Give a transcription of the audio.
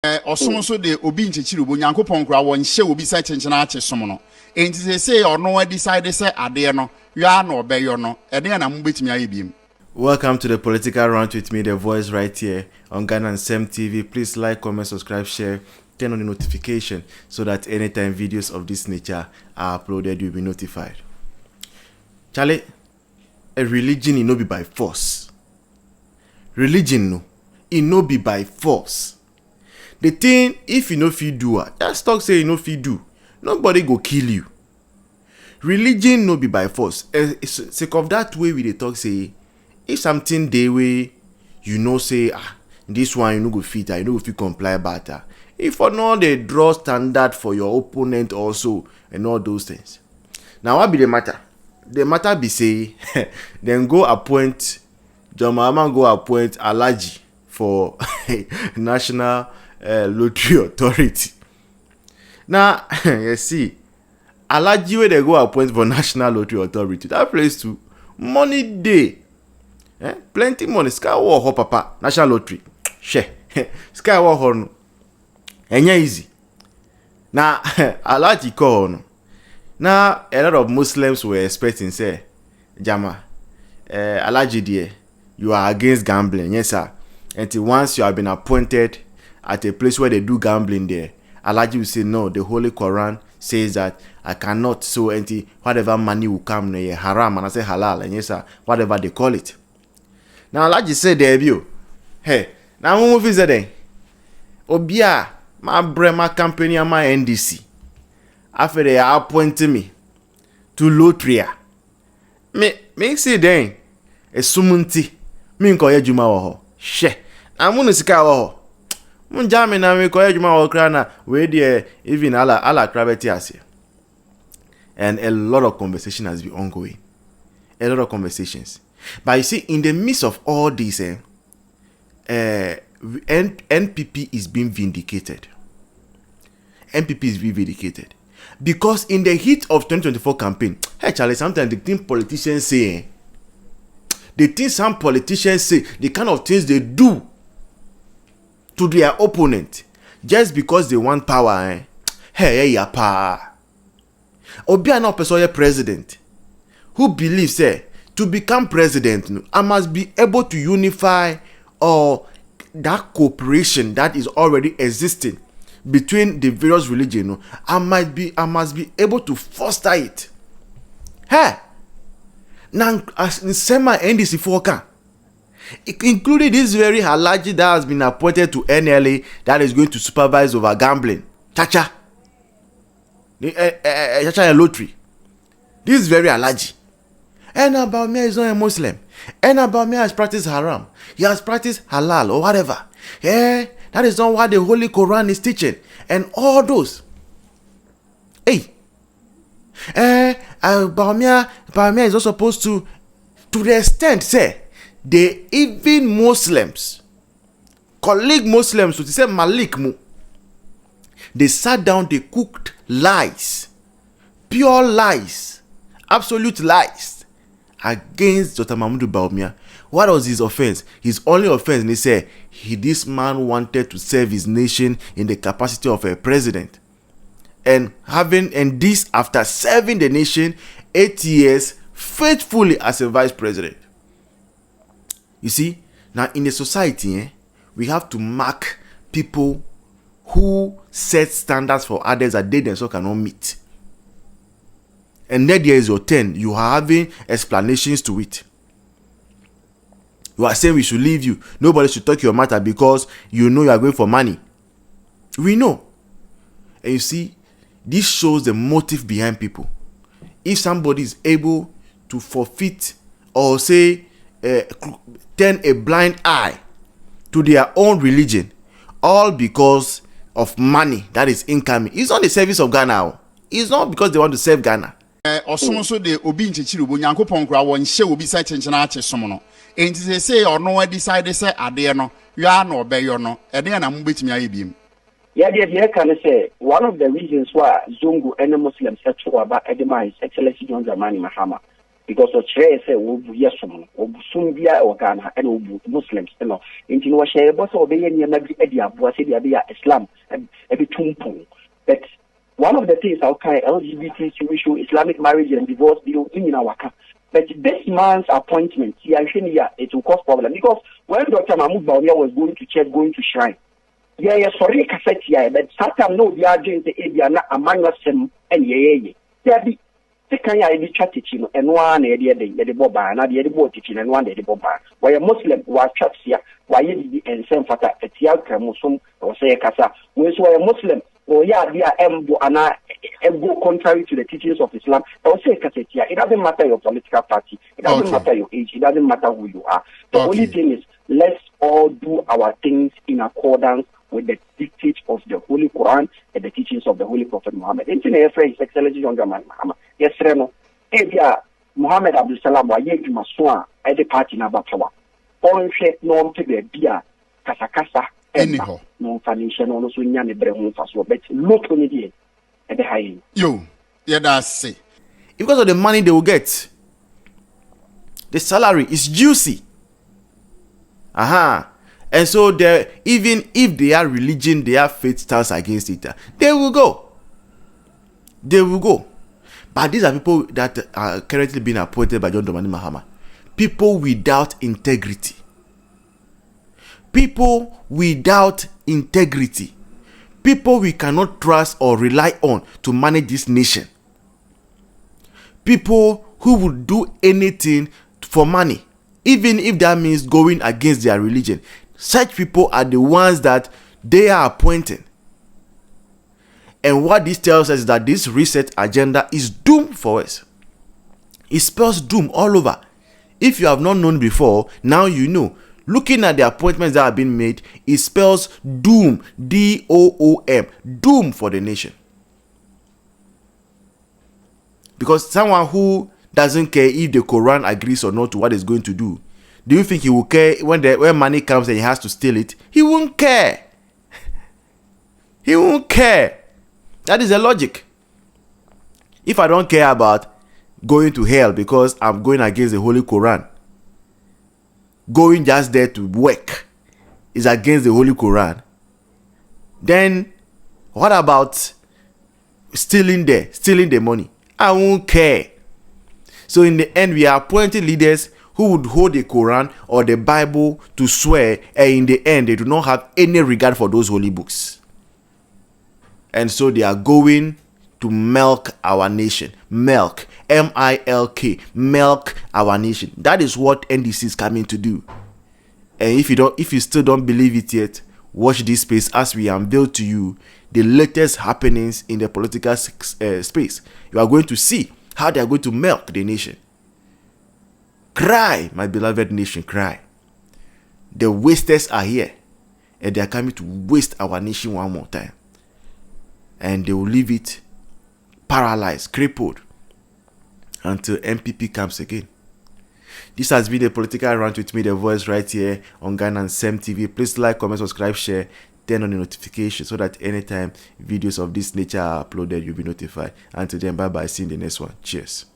Osomo de obi nchechiru bo Nyankopon kura won hye obi sa chenchena ache som no. Enti say ono decide say ade no, ya na obeyo no. Ede na mo betimi aye biem. Welcome to the Political Round with me, the voice right here on Ghana and Sem TV. Please like, comment, subscribe, share, turn on the notification so that anytime videos of this nature are uploaded, you'll be notified. Charlie, a religion it no be by force. Religion no, it no be by force. The thing, if you no fit do, just talk say you no fit do. Nobody go kill you. Religion no be by force. Sake of that way we dey talk say, if something dey way, you know say this one you no go fit, you no go fit comply better. If or not they draw standard for your opponent also and all those things. Now what be the matter? The matter be say, then go appoint John Mahama go appoint Alaji for National Lottery Authority. Now you see, Alaji where they go appoint for National Lottery Authority, that place too money day. Plenty money. Sky war ho papa. National Lottery. She. Sky war ho no. Enya easy. Now, Alaji call no. Now, a lot of Muslims were expecting say, Jama, Alaji dear, you are against gambling. Yes, sir. Until once you have been appointed at a place where they do gambling there, Alaji will say, no, the Holy Quran says that I cannot. So, until whatever money will come, haram, and I say halal, and yes, sir, whatever they call it. Now, like you said, debut. Hey, now we move is then. Obia, my brema company and my NDC. After they appointed me to lottery. Me say then, a sumunti. Me nkoye juma wo. She. Na munu sika wo. Mun jame na me koye juma wo krana we there even ala krabeti ase. And a lot of conversation has been ongoing. A lot of conversations. But you see, in the midst of all this, NPP is being vindicated. NPP is being vindicated. Because in the heat of 2024 campaign, hey Charlie, sometimes the thing politicians say, the kind of things they do to their opponent, just because they want power, hey, yapa. Obi no person president, who believes, to become president, I must be able to unify that cooperation that is already existing between the various religions. I must be able to foster it. Hey, now as in sema NDC foka, including this very Alaji that has been appointed to NLA that is going to supervise over gambling, Chacha and lottery. This very Alaji. And about me is not a Muslim. And about me has practiced haram. He has practiced halal or whatever. Yeah, that is not what the Holy Quran is teaching. And all those. Hey. About me is not supposed to the extent, say, they even Muslims, colleague Muslims, to say Malik Mu, they sat down, they cooked lies. Pure lies. Absolute lies. Against Dr. Mahmoud Bawumia. What was his offense? His only offense, they say, this man wanted to serve his nation in the capacity of a president. And this after serving the nation 8 years faithfully as a vice president. You see, now in the society, we have to mark people who set standards for others that they themselves cannot meet. And then there is your turn. You are having explanations to it. You are saying we should leave you. Nobody should talk your matter because you know you are going for money. We know. And you see, this shows the motive behind people. If somebody is able to forfeit or say, turn a blind eye to their own religion, all because of money that is incoming. It's not the service of Ghana. It's not because they want to serve Ghana. Osomo de obi nchechiru bo Nyankopon kura won hye obi sa chenchena ache som no. Enti say ono decide say ade no, ya na obeyo no. Ede na mo betimi aye biem. Yeah, can say one of the reasons why Zungu and the Muslims set to about Edema is Excellency John Dramani Mahama because of Chere say Obu Yesum, Obusumbia or Ghana, and Obu Muslims, you know. In Tinwashe, both obey any Edia, Boasia, Islam, and every tumpung. But one of the things our LGBT issue, Islamic marriage and divorce bill in our country. But this man's appointment, it will cause problem because when Dr. Mahmoud Bawumia was going to church, going to shrine, sorry, cassette, but Satan no, they are doing the area among us and there be second year chat teaching and one idea the boba and the board teaching and one day the boba. Why a Muslim was church here, why you and same fata at Yalka Muslim or say Casa, whereas why a Muslim or dear Embo and go contrary to the teachings of Islam. I will say cassette here. It doesn't matter your political party, it doesn't matter your age, it doesn't matter who you are. The only thing is let's all do our things in accordance with the dictates of the Holy Quran and the teachings of the Holy Prophet Muhammad. His Excellency Younger Man Muhammad. Yes, Reno. Muhammad Abdul Salam wa ye maswa at the party na bapawa. On shake no to be beer, Kasakasa, anyhow. No financial no so nyane brehun faso, but look on it at the high. Yo, yeah, that's it. Because of the money they will get, the salary is juicy. And so even if their religion, their faith stands against it, they will go. They will go. But these are people that are currently being appointed by John Dramani Mahama. People without integrity. People without integrity. People we cannot trust or rely on to manage this nation. People who would do anything for money, even if that means going against their religion. Such people are the ones that they are appointing. And what this tells us is that this reset agenda is doomed for us. It spells doom all over. If you have not known before, now you know. Looking at the appointments that have been made, it spells doom, D-O-O-M, doom for the nation. Because someone who doesn't care if the Quran agrees or not to what it's going to do, do you think he will care when money comes and he has to steal it? He won't care. He won't care. That is the logic. If I don't care about going to hell because I'm going against the Holy Quran, going just there to work is against the Holy Quran, then what about stealing the money? I won't care. So in the end, we are appointing leaders who would hold the Quran or the Bible to swear, and in the end, they do not have any regard for those holy books. And so they are going to milk our nation. Milk. M-I-L-K. Milk our nation. That is what NDC is coming to do. And if you still don't believe it yet, watch this space as we unveil to you the latest happenings in the political space. You are going to see how they are going to milk the nation. Cry, my beloved nation, cry. The wasters are here, and they are coming to waste our nation one more time. And they will leave it paralyzed, crippled, until MPP comes again. This has been the Political Rant with me, the voice, right here on Ghana and Sam TV. Please like, comment, subscribe, share, turn on the notification so that anytime videos of this nature are uploaded, you'll be notified. Until then, bye-bye. See you in the next one. Cheers.